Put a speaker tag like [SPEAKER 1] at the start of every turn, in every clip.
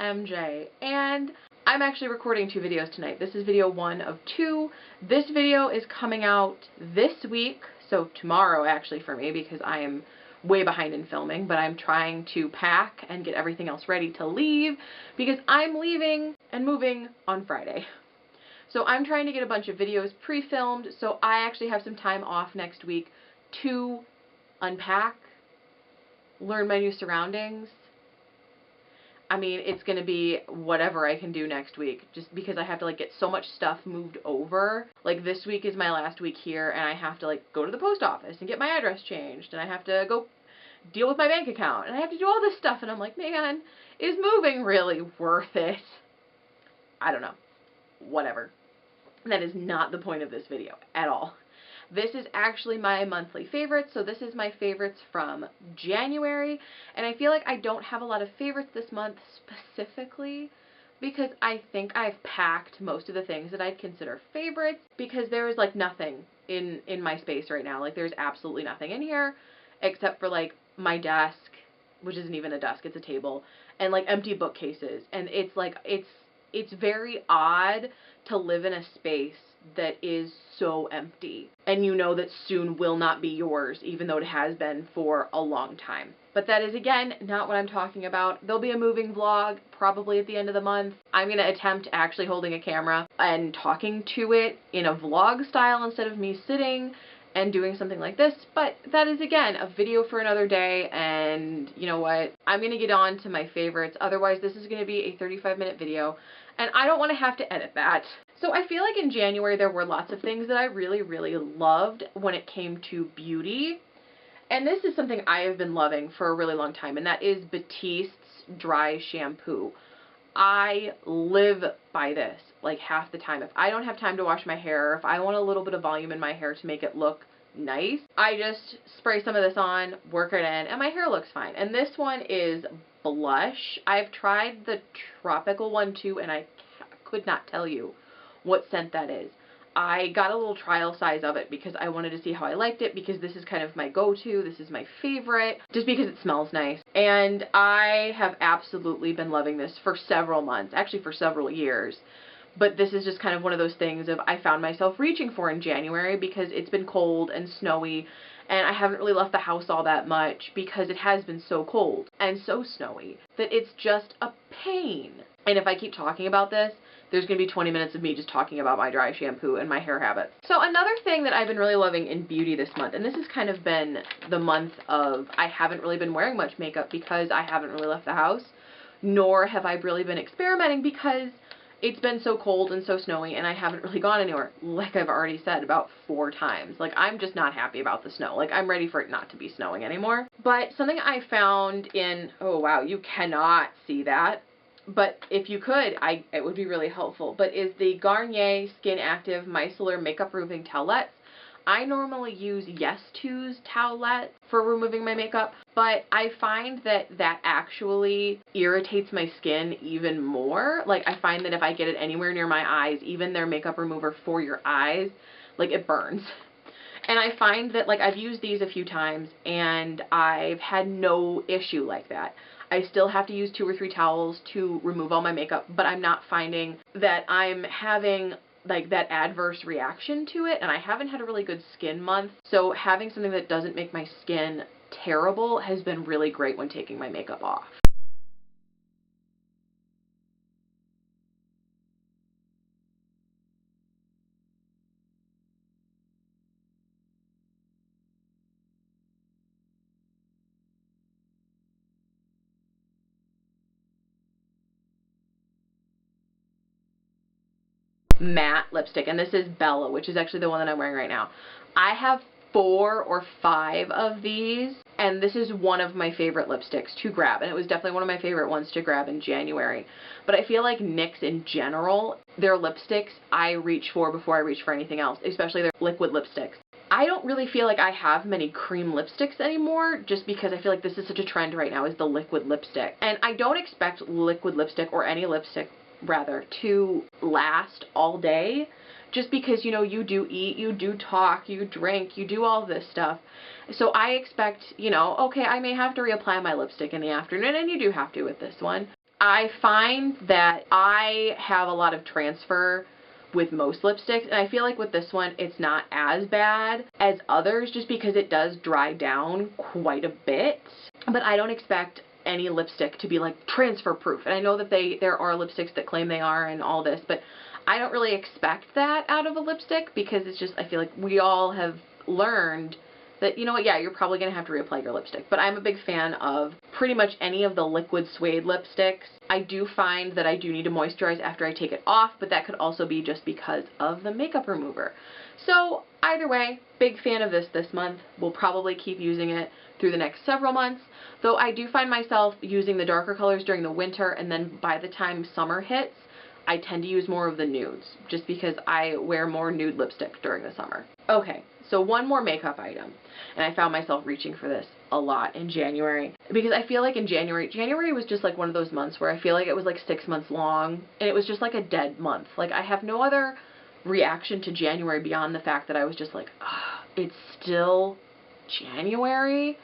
[SPEAKER 1] MJ, and I'm actually recording 2 videos tonight. This is video 1 of 2. This video is coming out this week, so tomorrow actually for me, because I am way behind in filming, but I'm trying to pack and get everything else ready to leave because I'm leaving and moving on Friday. So I'm trying to get a bunch of videos pre-filmed, so I actually have some time off next week to unpack, learn my new surroundings. I mean, it's going to be whatever I can do next week, just because I have to, like, get so much stuff moved over. Like, this week is my last week here, and I have to, like, go to the post office and get my address changed, and I have to go deal with my bank account, and I have to do all this stuff, and I'm like, man, is moving really worth it? I don't know. Whatever. That is not the point of this video at all. This is actually my monthly favorites, so this is my favorites from January, and I feel like I don't have a lot of favorites this month specifically because I think I've packed most of the things that I'd consider favorites, because there is, like, nothing in my space right now. Like, there's absolutely nothing in here except for, like, my desk, which isn't even a desk, it's a table, and, like, empty bookcases, and it's, like, it's very odd to live in a space that is so empty, and you know that soon will not be yours, even though it has been for a long time. But that is, again, not what I'm talking about. There'll be a moving vlog probably at the end of the month. I'm going to attempt actually holding a camera and talking to it in a vlog style instead of me sitting and doing something like this, but that is, again, a video for another day, and you know what? I'm going to get on to my favorites. Otherwise, this is going to be a 35-minute video, and I don't want to have to edit that. So I feel like in January there were lots of things that I really, really loved when it came to beauty. And this is something I have been loving for a really long time, and that is Batiste's dry shampoo. I live by this, like, half the time. If I don't have time to wash my hair, if I want a little bit of volume in my hair to make it look nice, I just spray some of this on, work it in, and my hair looks fine. And this one is blush. I've tried the tropical one too, and I could not tell you what scent that is. I got a little trial size of it because I wanted to see how I liked it, because this is kind of my go-to. This is my favorite, just because it smells nice. And I have absolutely been loving this for several months, actually for several years. But this is just kind of one of those things of I found myself reaching for in January because it's been cold and snowy, and I haven't really left the house all that much because it has been so cold and so snowy that it's just a pain. And if I keep talking about this, there's going to be 20 minutes of me just talking about my dry shampoo and my hair habits. So another thing that I've been really loving in beauty this month, and this has kind of been the month of I haven't really been wearing much makeup because I haven't really left the house, nor have I really been experimenting because it's been so cold and so snowy and I haven't really gone anywhere, like I've already said about 4 times. Like, I'm just not happy about the snow. Like, I'm ready for it not to be snowing anymore. But something I found in, oh wow, you cannot see that, but if you could, it would be really helpful, but is the Garnier Skin Active Micellar Makeup Removing Towelettes. I normally use Yes To's towelette for removing my makeup, but I find that that actually irritates my skin even more. Like, I find that if I get it anywhere near my eyes, even their makeup remover for your eyes, like, it burns. And I find that, like, I've used these a few times and I've had no issue like that. I still have to use 2 or 3 towels to remove all my makeup, but I'm not finding that I'm having, like, that adverse reaction to it, and I haven't had a really good skin month, so having something that doesn't make my skin terrible has been really great when taking my makeup off. Matte lipstick, and this is Bella, which is actually the one that I'm wearing right now. I have 4 or 5 of these, and this is one of my favorite lipsticks to grab, and it was definitely one of my favorite ones to grab in January. But I feel like NYX in general, their lipsticks I reach for before I reach for anything else, especially their liquid lipsticks. I don't really feel like I have many cream lipsticks anymore, just because I feel like this is such a trend right now, is the liquid lipstick. And I don't expect liquid lipstick, or any lipstick rather, to last all day, just because, you know, you do eat, you do talk, you drink, you do all this stuff. So I expect, you know, okay, I may have to reapply my lipstick in the afternoon, and you do have to with this one. I find that I have a lot of transfer with most lipsticks, and I feel like with this one it's not as bad as others just because it does dry down quite a bit. But I don't expect any lipstick to be like transfer proof, and I know that there are lipsticks that claim they are and all this, but I don't really expect that out of a lipstick because it's just, I feel like we all have learned that, you know what, yeah, you're probably going to have to reapply your lipstick. But I'm a big fan of pretty much any of the liquid Suede lipsticks. I do find that I do need to moisturize after I take it off, but that could also be just because of the makeup remover. So either way, big fan of this month. We'll probably keep using it through the next several months, though I do find myself using the darker colors during the winter, and then by the time summer hits, I tend to use more of the nudes, just because I wear more nude lipstick during the summer. Okay, so one more makeup item, and I found myself reaching for this a lot in January, because I feel like in January was just like one of those months where I feel like it was like 6 months long, and it was just like a dead month. Like, I have no other reaction to January beyond the fact that I was just like, it's still January?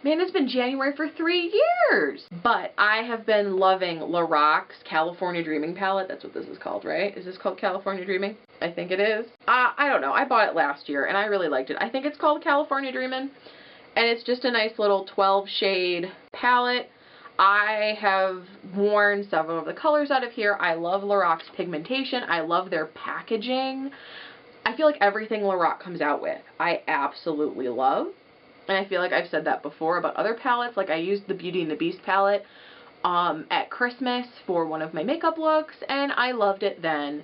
[SPEAKER 1] Man, it's been January for 3 years! But I have been loving Lorac's California Dreaming palette. That's what this is called, right? Is this called California Dreaming? I think it is. I don't know. I bought it last year, and I really liked it. I think it's called California Dreaming, and it's just a nice little 12-shade palette. I have worn several of the colors out of here. I love Lorac's pigmentation. I love their packaging. I feel like everything Lorac comes out with, I absolutely love. And I feel like I've said that before about other palettes. Like, I used the Beauty and the Beast palette at Christmas for one of my makeup looks, and I loved it then.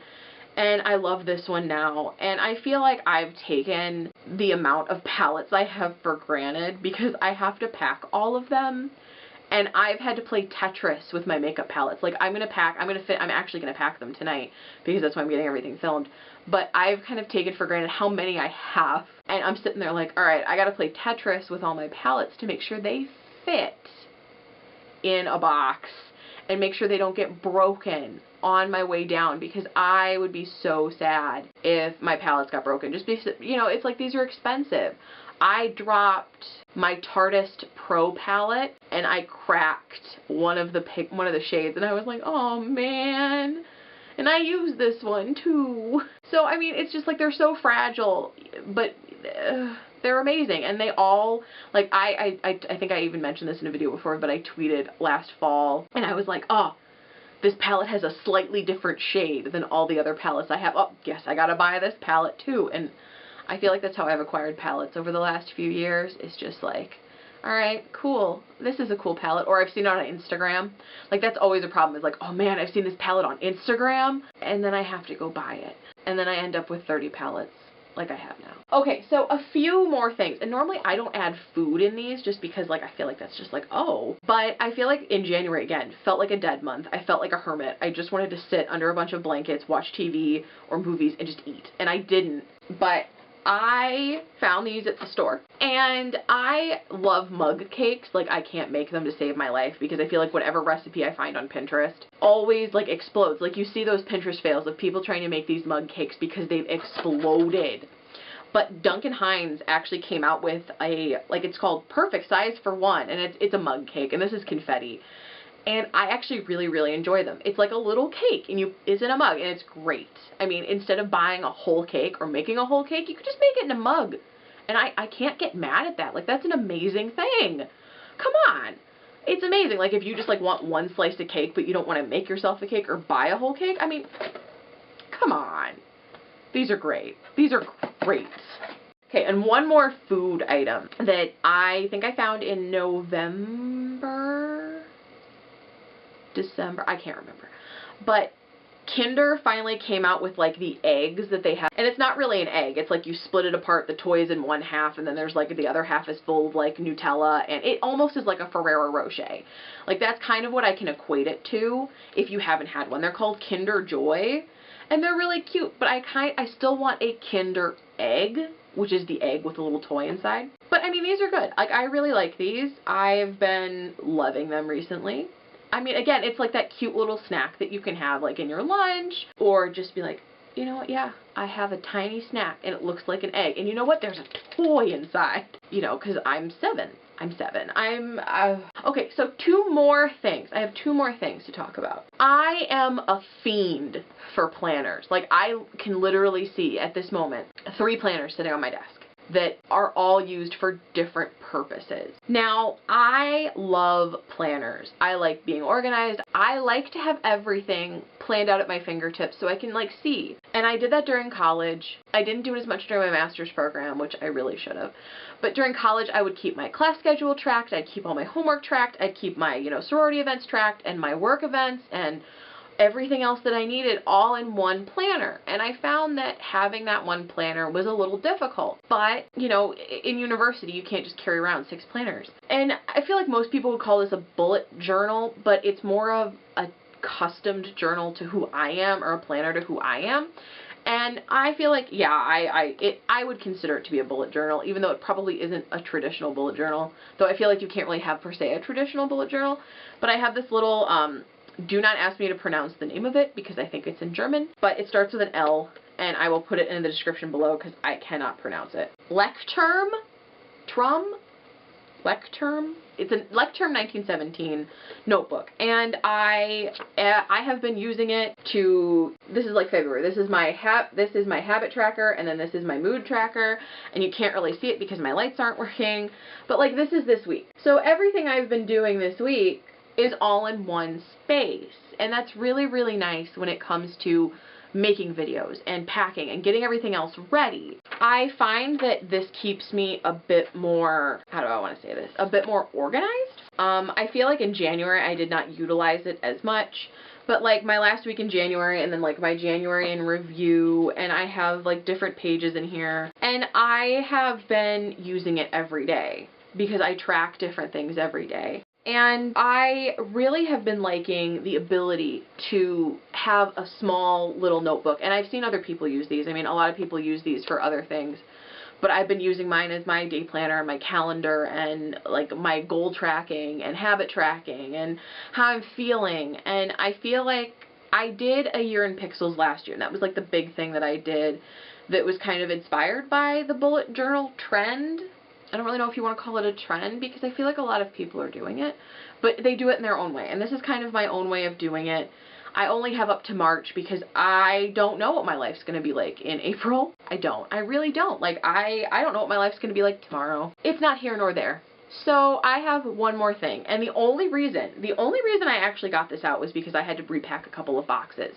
[SPEAKER 1] And I love this one now. And I feel like I've taken the amount of palettes I have for granted because I have to pack all of them. And I've had to play Tetris with my makeup palettes. Like, I'm actually going to pack them tonight because that's why I'm getting everything filmed. But I've kind of taken for granted how many I have. And I'm sitting there like, alright, I got to play Tetris with all my palettes to make sure they fit in a box and make sure they don't get broken on my way down, because I would be so sad if my palettes got broken. Just because, you know, it's like these are expensive. I dropped my Tartist Pro palette and I cracked one of the shades, and I was like, oh man. And I use this one too. So, I mean, it's just like they're so fragile, but they're amazing. And they all, like, I think I even mentioned this in a video before, but I tweeted last fall and I was like, oh, this palette has a slightly different shade than all the other palettes I have. Oh, yes, I gotta buy this palette too. And I feel like that's how I've acquired palettes over the last few years. It's just like, alright, cool. This is a cool palette. Or I've seen it on Instagram. Like, that's always a problem. It's like, oh man, I've seen this palette on Instagram, and then I have to go buy it. And then I end up with 30 palettes like I have now. Okay, so a few more things. And normally I don't add food in these just because, like, I feel like that's just like, oh. But I feel like in January, again, felt like a dead month. I felt like a hermit. I just wanted to sit under a bunch of blankets, watch TV or movies, and just eat. And I didn't. But I found these at the store, and I love mug cakes. Like, I can't make them to save my life because I feel like whatever recipe I find on Pinterest always, like, explodes. Like, you see those Pinterest fails of people trying to make these mug cakes because they've exploded. But Duncan Hines actually came out with a, like, it's called Perfect Size for One, and it's a mug cake, and this is confetti. And I actually really, really enjoy them. It's like a little cake, and it's in a mug, and it's great. I mean, instead of buying a whole cake or making a whole cake, you could just make it in a mug. And I can't get mad at that. Like, that's an amazing thing. Come on. It's amazing. Like, if you just, like, want one slice of cake, but you don't want to make yourself a cake or buy a whole cake, I mean, come on. These are great. These are great. Okay, and one more food item that I think I found in December, I can't remember, but Kinder finally came out with, like, the eggs that they have, and it's not really an egg. It's like you split it apart, the toy is in one half, and then there's, like, the other half is full of, like, Nutella, and it almost is like a Ferrero Rocher. Like, that's kind of what I can equate it to if you haven't had one. They're called Kinder Joy, and they're really cute, but I still want a Kinder Egg, which is the egg with a little toy inside. But, I mean, these are good. Like, I really like these. I've been loving them recently. I mean, again, it's like that cute little snack that you can have, like, in your lunch, or just be like, you know what, yeah, I have a tiny snack, and it looks like an egg, and you know what, there's a toy inside, you know, because I'm 7, I'm 7. Okay, so two more things. I have two more things to talk about. I am a fiend for planners. Like, I can literally see at this moment 3 planners sitting on my desk that are all used for different purposes. Now, I love planners. I like being organized. I like to have everything planned out at my fingertips so I can like see. And I did that during college. I didn't do it as much during my master's program, which I really should have. But during college, I would keep my class schedule tracked. I'd keep all my homework tracked. I'd keep my, sorority events tracked and my work events and everything else that I needed all in one planner. And I found that having that one planner was a little difficult. But, in university, you can't just carry around 6 planners. And I feel like most people would call this a bullet journal, but it's more of a customed journal to who I am, or a planner to who I am. And I feel like, yeah, I would consider it to be a bullet journal, even though it probably isn't a traditional bullet journal. Though I feel like you can't really have, per se, a traditional bullet journal. But I have this little, do not ask me to pronounce the name of it because I think it's in German, but it starts with an L, and I will put it in the description below because I cannot pronounce it. Leuchtturm? Leuchtturm? It's a Leuchtturm 1917 notebook, and I have been using it to, this is like February, this is my habit tracker, and then this is my mood tracker, and you can't really see it because my lights aren't working, but like this is this week. So everything I've been doing this week is all in one space, and that's really, really nice when it comes to making videos and packing and getting everything else ready. I find that this keeps me a bit more, how do I want to say this, a bit more organized. I feel like in January I did not utilize it as much, but like my last week in January and then like my January in review, and I have like different pages in here, and I have been using it every day because I track different things every day. And I really have been liking the ability to have a small little notebook. And I've seen other people use these. I mean, a lot of people use these for other things. But I've been using mine as my day planner, my calendar, and like my goal tracking and habit tracking and how I'm feeling. And I feel like I did a year in pixels last year. And that was like the big thing that I did that was kind of inspired by the bullet journal trend. I don't really know if you want to call it a trend because I feel like a lot of people are doing it, but they do it in their own way. And this is kind of my own way of doing it. I only have up to March because I don't know what my life's going to be like in April. I don't. I really don't. Like, I don't know what my life's going to be like tomorrow. It's not here nor there. So I have one more thing. And the only reason I actually got this out was because I had to repack a couple of boxes.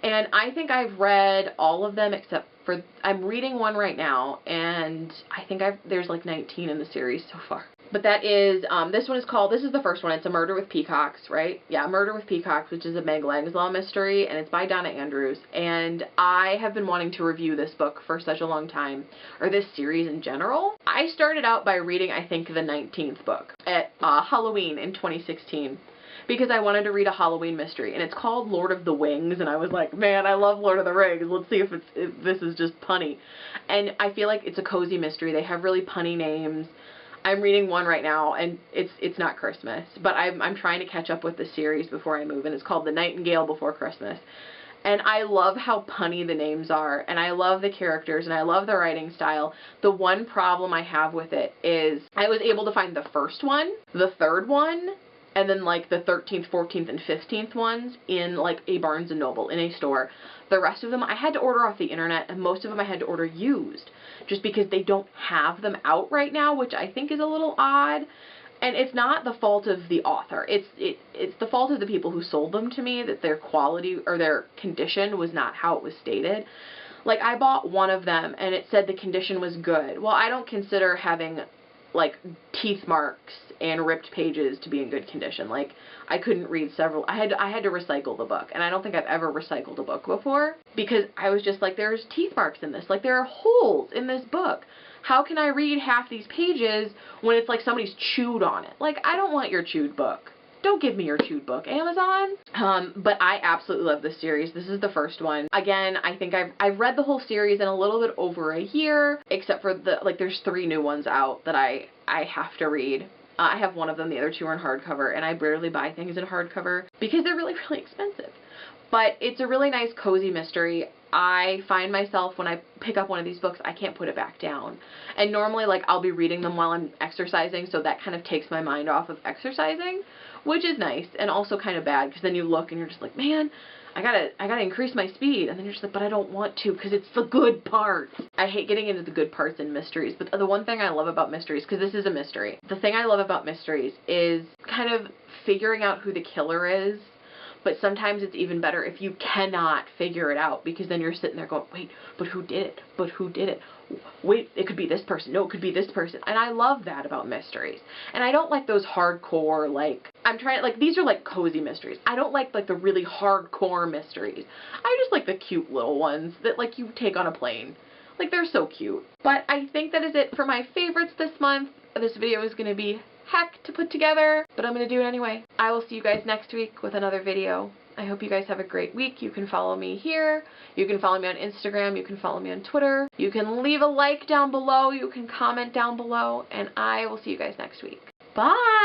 [SPEAKER 1] And I think I've read all of them except for, I'm reading one right now, and I think there's like 19 in the series so far. But that is, this one is called, this is the first one, it's A Murder with Peacocks, right? Yeah, Murder with Peacocks, which is a Meg Langslaw mystery, and it's by Donna Andrews. And I have been wanting to review this book for such a long time, or this series in general. I started out by reading, I think, the 19th book at Halloween in 2016. Because I wanted to read a Halloween mystery, and it's called Lord of the Wings, and I was like, man, I love Lord of the Rings, let's see if this is just punny. And I feel like it's a cozy mystery. They have really punny names. I'm reading one right now, and it's not Christmas, but I'm trying to catch up with the series before I move, and it's called The Nightingale Before Christmas. And I love how punny the names are, and I love the characters, and I love the writing style. The one problem I have with it is I was able to find the first one, the third one, and then like the 13th, 14th, and 15th ones in like a Barnes & Noble, in a store. The rest of them I had to order off the internet, and most of them I had to order used, just because they don't have them out right now, which I think is a little odd. And it's not the fault of the author. It's the fault of the people who sold them to me, that their quality or their condition was not how it was stated. Like, I bought one of them, and it said the condition was good. Well, I don't consider having like teeth marks and ripped pages to be in good condition. Like, I couldn't read several, I had to recycle the book, and I don't think I've ever recycled a book before, because I was just like, there's teeth marks in this, like there are holes in this book. How can I read half these pages when it's like somebody's chewed on it? Like, I don't want your chewed book. Don't give me your chewed book, Amazon. But I absolutely love this series. This is the first one. Again, I think I've read the whole series in a little bit over a year, except for there's 3 new ones out that I have to read. I have one of them, the other 2 are in hardcover, and I rarely buy things in hardcover because they're really, really expensive. But it's a really nice cozy mystery. I find myself when I pick up one of these books, I can't put it back down. And normally, like, I'll be reading them while I'm exercising, so that kind of takes my mind off of exercising, which is nice and also kind of bad, because then you look and you're just like, man, I gotta increase my speed, and then you're just like, but I don't want to, because it's the good parts. I hate getting into the good parts in mysteries, but the one thing I love about mysteries, because this is a mystery, the thing I love about mysteries is kind of figuring out who the killer is. But sometimes it's even better if you cannot figure it out, because then you're sitting there going, wait, but who did it? But who did it? Wait, it could be this person. No, it could be this person. And I love that about mysteries. And I don't like those hardcore, like, these are like cozy mysteries. I don't like the really hardcore mysteries. I just like the cute little ones that, like, you take on a plane. Like, they're so cute. But I think that is it for my favorites this month. This video is going to be heck to put together, but I'm going to do it anyway. I will see you guys next week with another video. I hope you guys have a great week. You can follow me here. You can follow me on Instagram. You can follow me on Twitter. You can leave a like down below. You can comment down below, and I will see you guys next week. Bye!